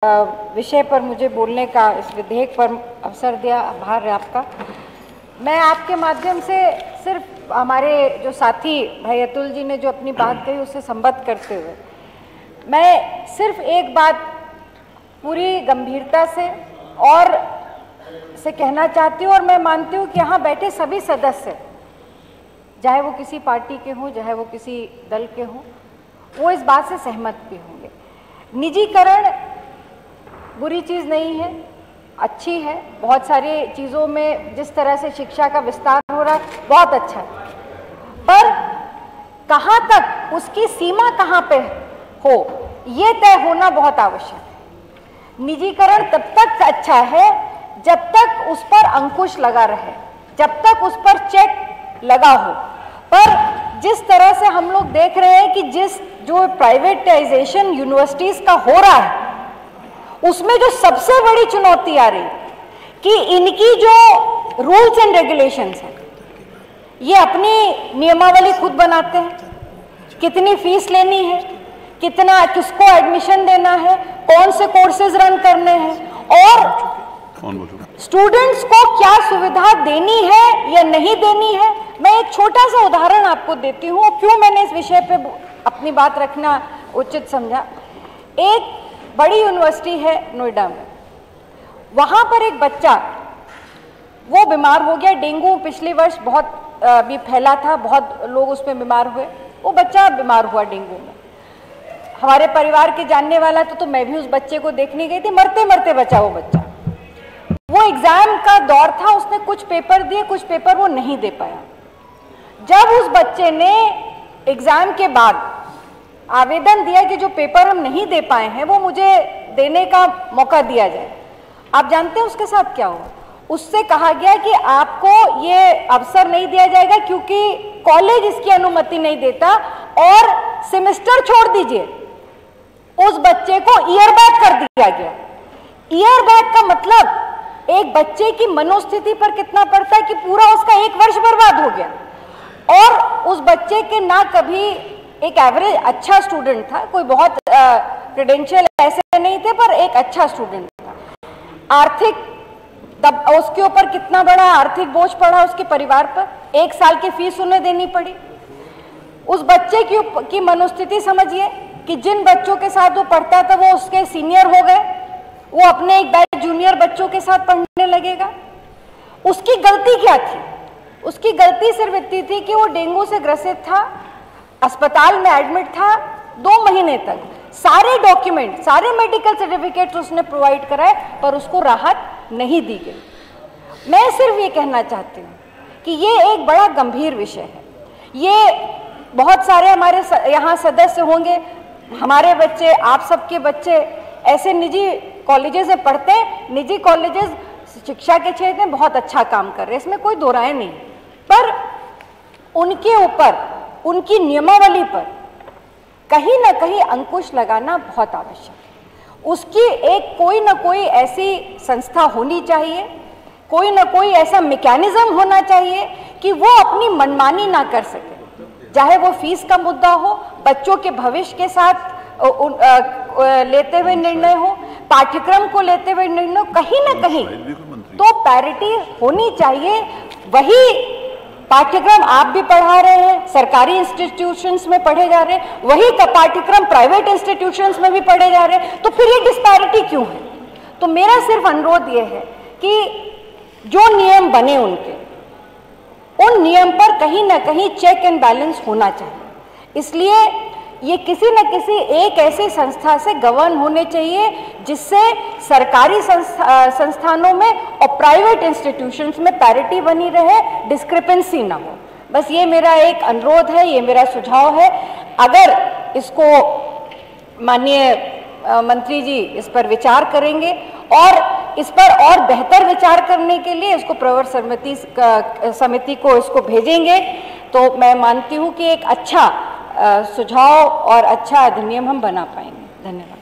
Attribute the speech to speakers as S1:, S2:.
S1: विषय पर मुझे बोलने का, इस विधेयक पर अवसर दिया, आभार है आपका। मैं आपके माध्यम से सिर्फ हमारे जो साथी भाई अतुल जी ने जो अपनी बात कही उससे संबद्ध करते हुए मैं सिर्फ एक बात पूरी गंभीरता से और से कहना चाहती हूँ, और मैं मानती हूँ कि यहाँ बैठे सभी सदस्य, चाहे वो किसी पार्टी के हों, चाहे वो किसी दल के हों, वो इस बात से सहमत भी होंगे। निजीकरण बुरी चीज़ नहीं है, अच्छी है। बहुत सारी चीज़ों में जिस तरह से शिक्षा का विस्तार हो रहा है बहुत अच्छा है, पर कहाँ तक उसकी सीमा कहाँ पे हो ये तय होना बहुत आवश्यक है। निजीकरण तब तक अच्छा है जब तक उस पर अंकुश लगा रहे, जब तक उस पर चेक लगा हो। पर जिस तरह से हम लोग देख रहे हैं कि जो प्राइवेटाइजेशन यूनिवर्सिटीज़ का हो रहा है उसमें जो सबसे बड़ी चुनौती आ रही कि इनकी जो रूल्स एंड रेगुलेशंस हैं ये अपनी नियमावली खुद बनाते हैं, कितनी फीस लेनी है, कितना किसको एडमिशन देना है, कौन से कोर्सेज रन करने हैं और स्टूडेंट्स को क्या सुविधा देनी है या नहीं देनी है। मैं एक छोटा सा उदाहरण आपको देती हूँ, क्यों मैंने इस विषय पे अपनी बात रखना उचित समझा। एक बड़ी यूनिवर्सिटी है नोएडा में, वहाँ पर एक बच्चा वो बीमार हो गया। डेंगू पिछले वर्ष बहुत भी फैला था, बहुत लोग उसमें बीमार हुए। वो बच्चा बीमार हुआ डेंगू में। हमारे परिवार के जानने वाला तो मैं भी उस बच्चे को देखने गई थी, मरते मरते बचा वो बच्चा। वो एग्जाम का दौर था, उसने कुछ पेपर दिए, कुछ पेपर वो नहीं दे पाया। जब उस बच्चे ने एग्जाम के बाद आवेदन दिया कि जो पेपर हम नहीं दे पाए हैं वो मुझे देने का मौका दिया जाए, आप जानते हैं उसके साथ क्या हुआ? उससे कहा गया कि आपको ये अवसर नहीं दिया जाएगा क्योंकि कॉलेज इसकी अनुमति नहीं देता और सेमेस्टर छोड़ दीजिए। उस बच्चे को ईयरबैक कर दिया गया। ईयरबैक का मतलब एक बच्चे की मनोस्थिति पर कितना पड़ता है कि पूरा उसका एक वर्ष बर्बाद हो गया। और उस बच्चे के ना कभी एक एवरेज अच्छा स्टूडेंट था, कोई बहुत क्रेडेंशियल ऐसे नहीं थे, पर एक अच्छा स्टूडेंट था। आर्थिक तब उसके ऊपर कितना बड़ा आर्थिक बोझ पड़ा उसके परिवार पर। एक साल की फीस उन्हें देनी पड़ी। उस बच्चे की मनोस्थिति समझिए कि जिन बच्चों के साथ वो पढ़ता था वो उसके सीनियर हो गए, वो अपने एक बैच जूनियर बच्चों के साथ पढ़ने लगेगा। उसकी गलती क्या थी? उसकी गलती सिर्फ इतनी थी कि वो डेंगू से ग्रसित था, अस्पताल में एडमिट था 2 महीने तक। सारे डॉक्यूमेंट, सारे मेडिकल सर्टिफिकेट्स उसने प्रोवाइड कराए, पर उसको राहत नहीं दी गई। मैं सिर्फ ये कहना चाहती हूँ कि ये एक बड़ा गंभीर विषय है। ये बहुत सारे हमारे यहाँ सदस्य होंगे, हमारे बच्चे, आप सबके बच्चे ऐसे निजी कॉलेजेस में पढ़ते हैं। निजी कॉलेजेस शिक्षा के क्षेत्र में बहुत अच्छा काम कर रहे हैं, इसमें कोई दो राय नहीं, पर उनके ऊपर, उनकी नियमावली पर कहीं ना कहीं अंकुश लगाना बहुत आवश्यक है। उसकी एक कोई ना कोई ऐसी संस्था होनी चाहिए, कोई ना कोई ऐसा मैकेनिज्म होना चाहिए कि वो अपनी मनमानी ना कर सके। चाहे वो फीस का मुद्दा हो, बच्चों के भविष्य के साथ लेते हुए निर्णय हो, पाठ्यक्रम को लेते हुए निर्णय, कहीं ना कहीं तो पैरिटी होनी चाहिए। वही पाठ्यक्रम आप भी पढ़ा रहे हैं, सरकारी इंस्टीट्यूशंस में पढ़े जा रहे हैं, वही का पाठ्यक्रम प्राइवेट इंस्टीट्यूशंस में भी पढ़े जा रहे हैं, तो फिर ये डिस्पैरिटी क्यों है? तो मेरा सिर्फ अनुरोध ये है कि जो नियम बने उन नियम पर कहीं ना कहीं चेक एंड बैलेंस होना चाहिए। इसलिए ये किसी न किसी एक ऐसी संस्था से गवर्न होने चाहिए जिससे सरकारी संस्थानों में और प्राइवेट इंस्टीट्यूशंस में पैरिटी बनी रहे, डिस्क्रिपेंसी ना हो। बस ये मेरा एक अनुरोध है, ये मेरा सुझाव है। अगर इसको माननीय मंत्री जी इस पर विचार करेंगे और इस पर और बेहतर विचार करने के लिए इसको प्रवर समिति को इसको भेजेंगे, तो मैं मानती हूँ कि एक अच्छा सुझाव और अच्छा अधिनियम हम बना पाएंगे। धन्यवाद।